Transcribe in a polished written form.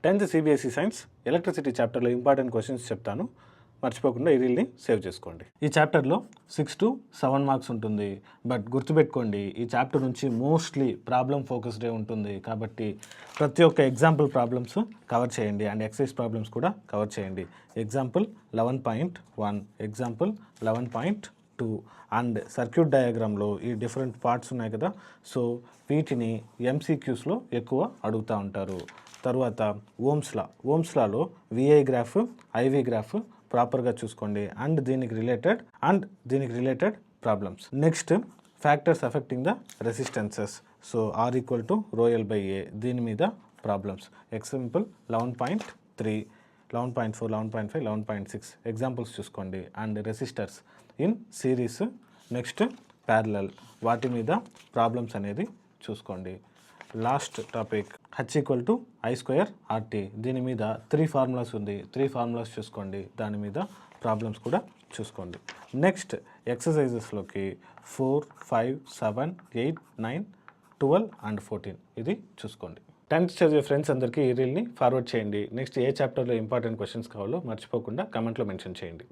10th CBSE science electricity చాప్టర్లో important questions చెప్తాను, మర్చిపోకుండా ఈ రీల్ని సేవ్ చేసుకోండి. ఈ చాప్టర్లో 6 to 7 మార్క్స్ ఉంటుంది. బట్ గుర్తుపెట్టుకోండి, ఈ చాప్టర్ నుంచి మోస్ట్లీ ప్రాబ్లమ్ ఫోకస్డే ఉంటుంది. కాబట్టి ప్రతి ఒక్క ఎగ్జాంపుల్ ప్రాబ్లమ్స్ కవర్ చేయండి అండ్ ఎక్సైజ్ ప్రాబ్లమ్స్ కూడా కవర్ చేయండి. ఎగ్జాంపుల్ 11.1, ఎగ్జాంపుల్ 11.2 అండ్ సర్క్యూట్ డయాగ్రామ్లో ఈ డిఫరెంట్ పార్ట్స్ ఉన్నాయి కదా, సో వీటిని ఎంసీక్యూస్లో ఎక్కువ అడుగుతూ ఉంటారు. తర్వాత ఓమ్స్లాలో విఐ గ్రాఫ్, ఐవి గ్రాఫ్ ప్రాపర్గా చూసుకోండి అండ్ దీనికి related problems. Next factors affecting the resistances, so R equal to ρl by A, దీని మీద ప్రాబ్లమ్స్. ఎగ్జాంపుల్ 11.3, 11.4, 11.5, 11.6 ఎగ్జాంపుల్స్ చూసుకోండి. And resistors in series, next parallel, వాటి మీద ప్రాబ్లమ్స్ అనేది చూసుకోండి. Last topic H equal to I square RT, దీని మీద 3 ఫార్ములాస్ ఉంది, 3 ఫార్ములాస్ చూసుకోండి, దాని మీద ప్రాబ్లమ్స్ కూడా చూసుకోండి. నెక్స్ట్ ఎక్సర్సైజెస్లోకి 4, 5, 7, 8, 9, 12 అండ్ 14 ఇది చూసుకోండి. 10th చదివే ఫ్రెండ్స్ అందరికీ ఈ రీల్ని ఫార్వర్డ్ చేయండి. నెక్స్ట్ ఏ చాప్టర్లో ఇంపార్టెంట్ క్వశ్చన్స్ కావాలో మర్చిపోకుండా కమెంట్లో మెన్షన్ చేయండి.